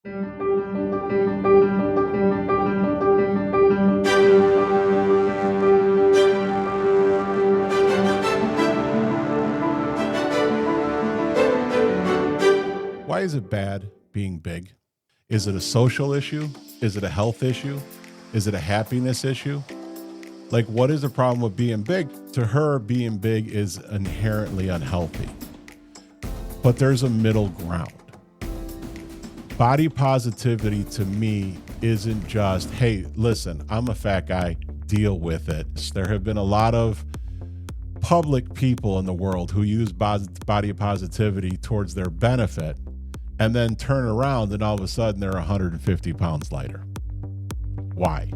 Why is it bad being big? Is it a social issue? Is it a health issue? Is it a happiness issue? Like, what is the problem with being big? To her, being big is inherently unhealthy. But there's a middle ground. Body positivity to me isn't just, hey, listen, I'm a fat guy, deal with it. There have been a lot of public people in the world who use body positivity towards their benefit and then turn around and all of a sudden they're 150 pounds lighter. Why?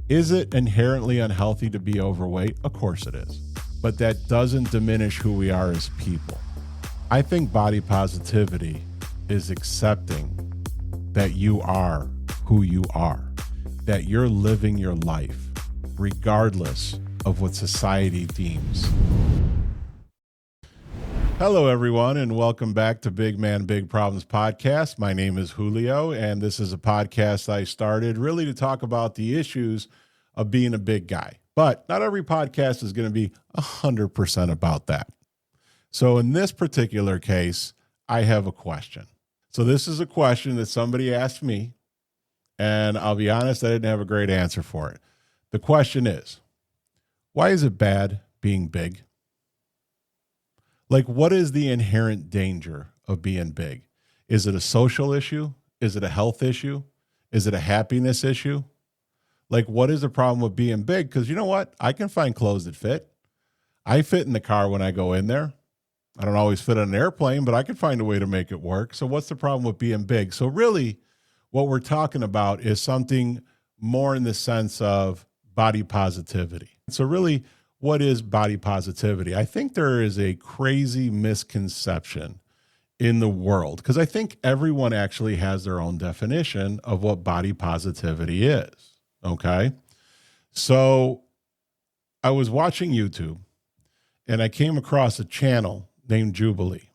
Is it inherently unhealthy to be overweight? Of course it is. But that doesn't diminish who we are as people. I think body positivity is accepting that you are who you are, that you're living your life regardless of what society deems. Hello, everyone, and welcome back to Big Man, Big Problems podcast. My name is Julio, and this is a podcast I started really to talk about the issues of being a big guy. But not every podcast is going to be 100% about that. So in this particular case, I have a question. So this is a question that somebody asked me, and I'll be honest, I didn't have a great answer for it. The question is, why is it bad being big? Like, what is the inherent danger of being big? Is it a social issue? Is it a health issue? Is it a happiness issue? Like, what is the problem with being big? Because you know what? I can find clothes that fit. I fit in the car when I go in there. I don't always fit on an airplane, but I can find a way to make it work. So what's the problem with being big? So really, what we're talking about is something more in the sense of body positivity. So really, what is body positivity? I think there is a crazy misconception in the world because I think everyone actually has their own definition of what body positivity is. Okay. So I was watching YouTube and I came across a channel named Jubilee.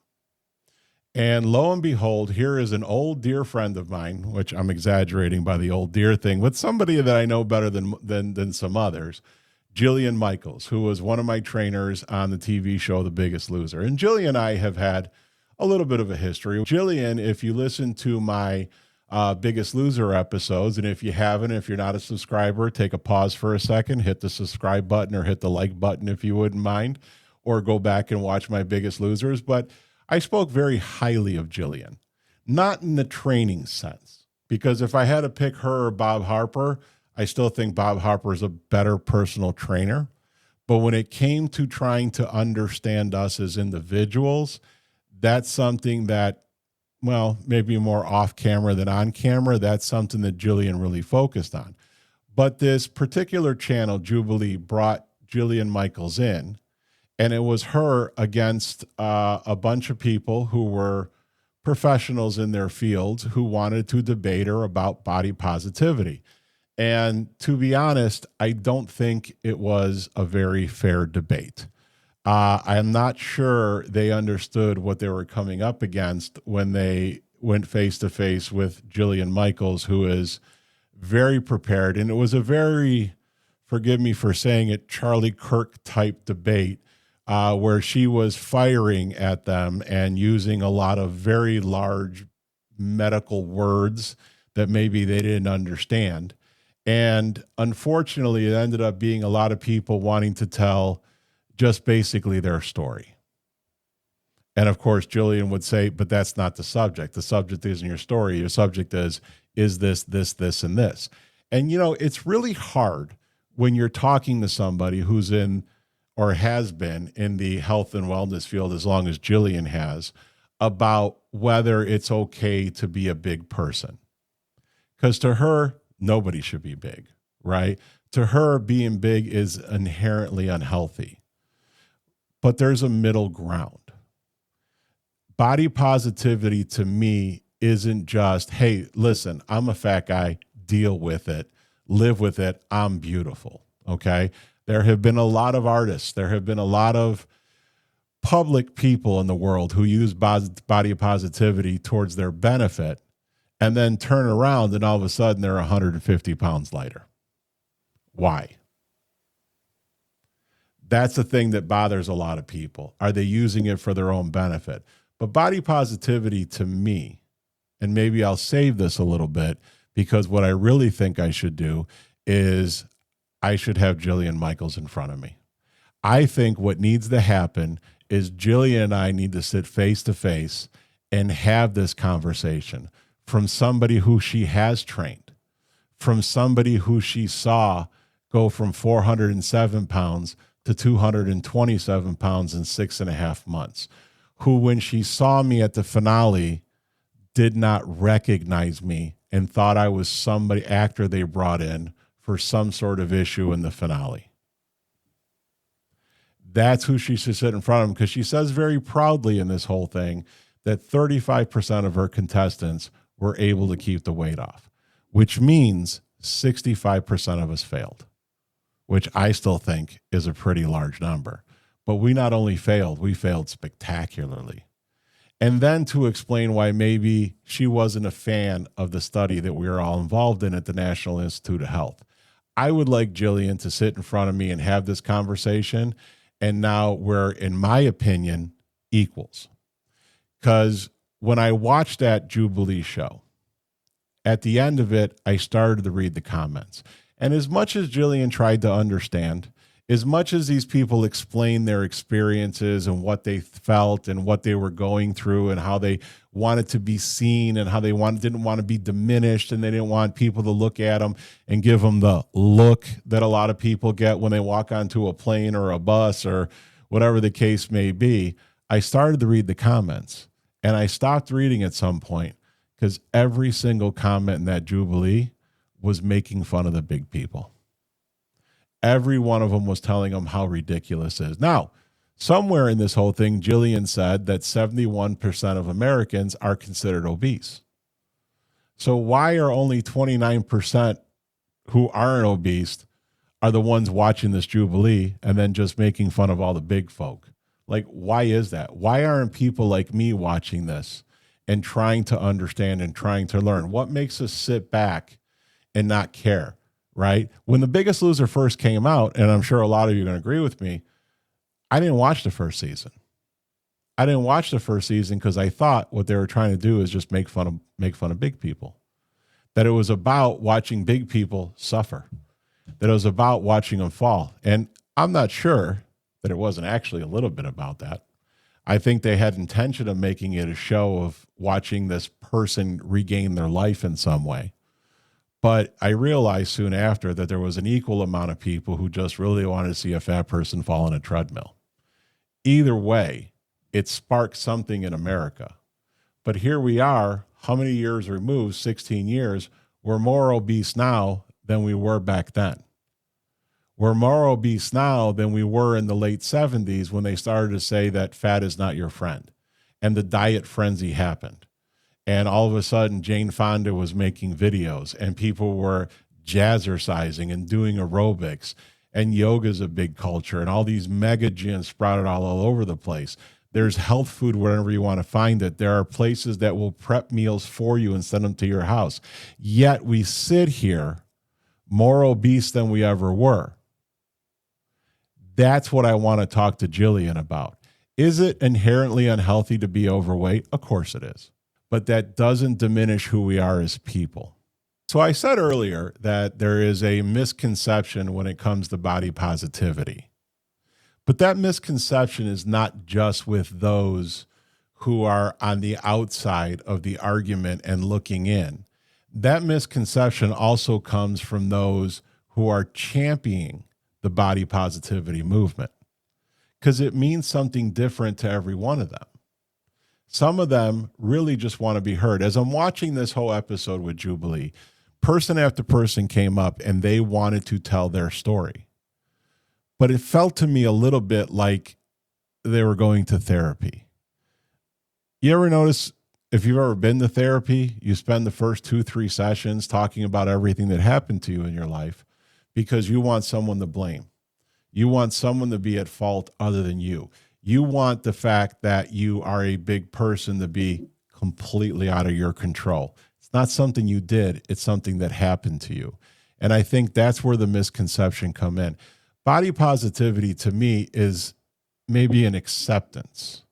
And lo and behold, here is an old dear friend of mine, which I'm exaggerating by the old dear thing, but somebody that I know better than some others, Jillian Michaels, who was one of my trainers on the TV show The Biggest Loser. And Jillian and I have had a little bit of a history. Jillian, if you listen to my Biggest Loser episodes, and if you haven't, if you're not a subscriber, take a pause for a second, hit the subscribe button or hit the like button if you wouldn't mind, or go back and watch my Biggest Losers. But I spoke very highly of Jillian, not in the training sense, because if I had to pick her or Bob Harper, I still think Bob Harper is a better personal trainer. But when it came to trying to understand us as individuals, that's something that, well, maybe more off camera than on camera, that's something that Jillian really focused on. But this particular channel, Jubilee, brought Jillian Michaels in, and it was her against a bunch of people who were professionals in their fields who wanted to debate her about body positivity. And to be honest, I don't think it was a very fair debate. I'm not sure they understood what they were coming up against when they went face to face with Jillian Michaels, who is very prepared. And it was a very, forgive me for saying it, Charlie Kirk type debate where she was firing at them and using a lot of very large medical words that maybe they didn't understand. And unfortunately, it ended up being a lot of people wanting to tell just basically their story. And of course, Jillian would say, but that's not the subject. The subject isn't your story. Your subject is this, and this. And, you know, it's really hard when you're talking to somebody who's in or has been in the health and wellness field as long as Jillian has about whether it's okay to be a big person. Because to her, nobody should be big, right? To her, being big is inherently unhealthy. But there's a middle ground. Body positivity to me isn't just, hey, listen, I'm a fat guy, deal with it, live with it, I'm beautiful, okay? There have been a lot of artists, there have been a lot of public people in the world who use body positivity towards their benefit and then turn around and all of a sudden they're 150 pounds lighter. Why? That's the thing that bothers a lot of people. Are they using it for their own benefit? But body positivity to me, and maybe I'll save this a little bit, because what I really think I should do is I should have Jillian Michaels in front of me. I think what needs to happen is Jillian and I need to sit face to face and have this conversation from somebody who she has trained, from somebody who she saw go from 407 pounds to 227 pounds in 6.5 months, who, when she saw me at the finale, did not recognize me and thought I was somebody actor they brought in for some sort of issue in the finale. That's who she should sit in front of him, because she says very proudly in this whole thing that 35% of her contestants were able to keep the weight off, which means 65% of us failed, which I still think is a pretty large number. But we not only failed, we failed spectacularly. And then to explain why maybe she wasn't a fan of the study that we were all involved in at the National Institute of Health. I would like Jillian to sit in front of me and have this conversation. And now we're, in my opinion, equals. Because when I watched that Jubilee show, at the end of it, I started to read the comments. And as much as Jillian tried to understand, as much as these people explained their experiences and what they felt and what they were going through and how they wanted to be seen and how they didn't want to be diminished, and they didn't want people to look at them and give them the look that a lot of people get when they walk onto a plane or a bus or whatever the case may be, I started to read the comments. And I stopped reading at some point because every single comment in that Jubilee was making fun of the big people. Every one of them was telling them how ridiculous it is. Now, somewhere in this whole thing, Jillian said that 71% of Americans are considered obese. So why are only 29% who aren't obese are the ones watching this Jubilee and then just making fun of all the big folk? Like, why is that? Why aren't people like me watching this and trying to understand and trying to learn? What makes us sit back and not care? Right? When The Biggest Loser first came out, and I'm sure a lot of you are going to agree with me, I didn't watch the first season. I didn't watch the first season because I thought what they were trying to do is just make fun of big people. That it was about watching big people suffer. That it was about watching them fall. And I'm not sure that it wasn't actually a little bit about that. I think they had intention of making it a show of watching this person regain their life in some way. But I realized soon after that there was an equal amount of people who just really wanted to see a fat person fall on a treadmill. Either way, it sparked something in America. But here we are, how many years removed, 16 years, we're more obese now than we were back then. We're more obese now than we were in the late 70s when they started to say that fat is not your friend. And the diet frenzy happened. And all of a sudden, Jane Fonda was making videos and people were jazzercising and doing aerobics, and yoga is a big culture, and all these mega gyms sprouted all over the place. There's health food wherever you want to find it. There are places that will prep meals for you and send them to your house. Yet we sit here more obese than we ever were. That's what I want to talk to Jillian about. Is it inherently unhealthy to be overweight? Of course it is. But that doesn't diminish who we are as people. So I said earlier that there is a misconception when it comes to body positivity. But that misconception is not just with those who are on the outside of the argument and looking in. That misconception also comes from those who are championing the body positivity movement, because it means something different to every one of them. Some of them really just want to be heard. As I'm watching this whole episode with Jubilee, person after person came up and they wanted to tell their story. But it felt to me a little bit like they were going to therapy. You ever notice, if you've ever been to therapy, you spend the first 2-3 sessions talking about everything that happened to you in your life because you want someone to blame. You want someone to be at fault other than you. You want the fact that you are a big person to be completely out of your control. It's not something you did. It's something that happened to you. And I think that's where the misconception come in. Body positivity to me is maybe an acceptance.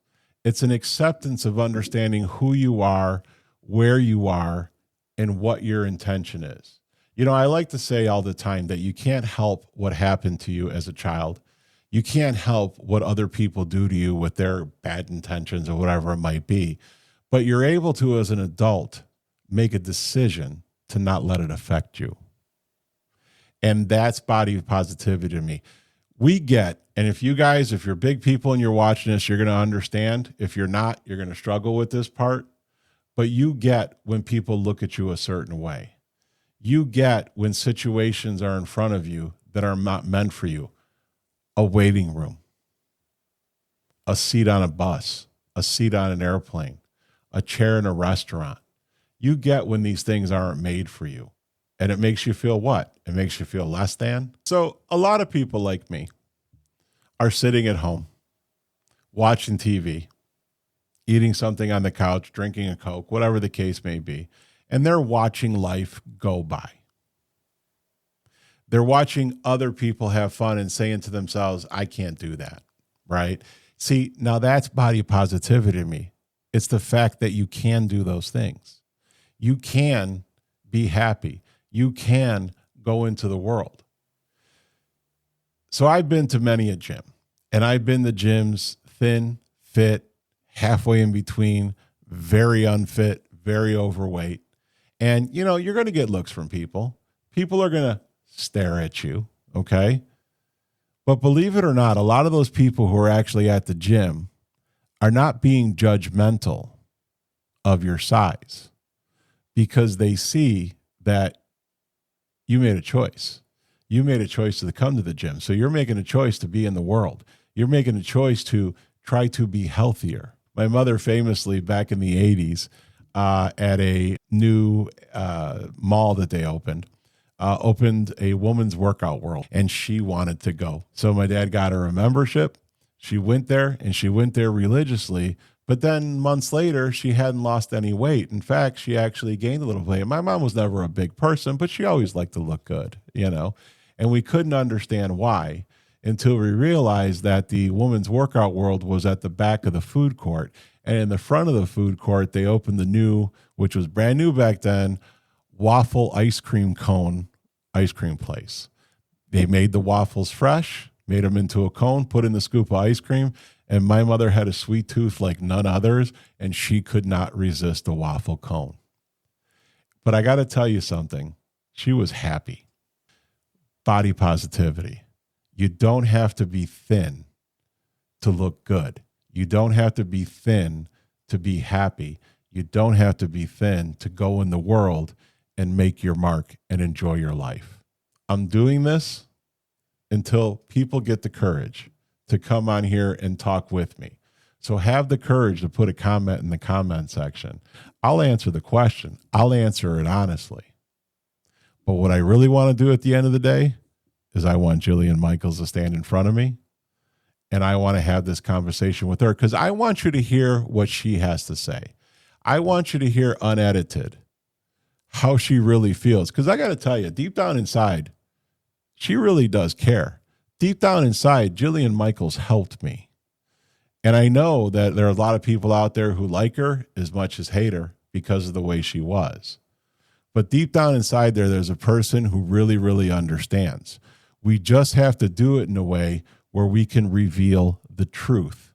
It's an acceptance of understanding who you are, where you are, and what your intention is. You know, I like to say all the time that you can't help what happened to you as a child. You can't help what other people do to you with their bad intentions or whatever it might be. But you're able to, as an adult, make a decision to not let it affect you. And that's body positivity to me. We get, and if you're big people and you're watching this, you're going to understand. If you're not, you're going to struggle with this part. But you get when people look at you a certain way. You get when situations are in front of you that are not meant for you. A waiting room, a seat on a bus, a seat on an airplane, a chair in a restaurant. You get when these things aren't made for you. And it makes you feel what? It makes you feel less than. So a lot of people like me are sitting at home, watching TV, eating something on the couch, drinking a Coke, whatever the case may be, and they're watching life go by. They're watching other people have fun and saying to themselves, I can't do that, right? See, now that's body positivity to me. It's the fact that you can do those things. You can be happy. You can go into the world. So I've been to many a gym, and I've been to gyms thin, fit, halfway in between, very unfit, very overweight. And, you know, you're going to get looks from people. People are going to stare at you, okay? But believe it or not, a lot of those people who are actually at the gym are not being judgmental of your size because they see that you made a choice. You made a choice to come to the gym. So you're making a choice to be in the world. You're making a choice to try to be healthier. My mother famously, back in the 80s, at a new mall that they opened a woman's workout world, and she wanted to go. So my dad got her a membership. She went there, and she went there religiously. But then months later, she hadn't lost any weight. In fact, she actually gained a little weight. My mom was never a big person, but she always liked to look good, you know. And we couldn't understand why until we realized that the woman's workout world was at the back of the food court. And in the front of the food court, they opened the new, which was brand new back then, waffle ice cream cone ice cream place. They made the waffles fresh, made them into a cone, put in the scoop of ice cream, and my mother had a sweet tooth like none others, and she could not resist a waffle cone. But I got to tell you something. She was happy. Body positivity. You don't have to be thin to look good. You don't have to be thin to be happy. You don't have to be thin to go in the world and make your mark and enjoy your life. I'm doing this until people get the courage to come on here and talk with me. So have the courage to put a comment in the comment section. I'll answer the question. I'll answer it honestly. But what I really want to do at the end of the day is I want Jillian Michaels to stand in front of me, and I want to have this conversation with her because I want you to hear what she has to say. I want you to hear unedited how she really feels. Because I got to tell you, deep down inside, she really does care. Deep down inside, Jillian Michaels helped me. And I know that there are a lot of people out there who like her as much as hate her because of the way she was. But deep down inside there's a person who really, really understands. We just have to do it in a way where we can reveal the truth.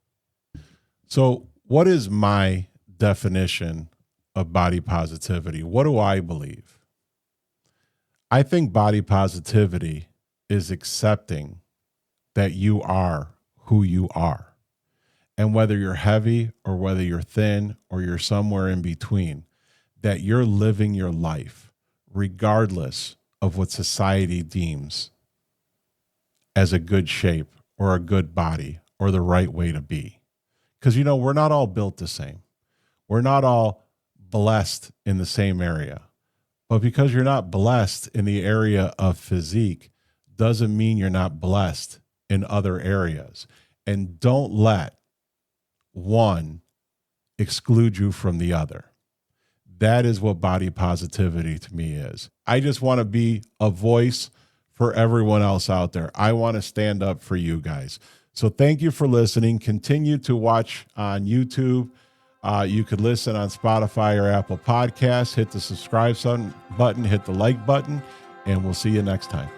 So what is my definition of body positivity? What do I believe? I think body positivity is accepting that you are who you are. And whether you're heavy or whether you're thin or you're somewhere in between, that you're living your life regardless of what society deems as a good shape or a good body or the right way to be. Because, you know, we're not all built the same. We're not all blessed in the same area. But because you're not blessed in the area of physique doesn't mean you're not blessed in other areas. And don't let one exclude you from the other. That is what body positivity to me is. I just want to be a voice for everyone else out there. I want to stand up for you guys. So thank you for listening. Continue to watch on YouTube. You could listen on Spotify or Apple Podcasts. Hit the subscribe button, hit the like button, and we'll see you next time.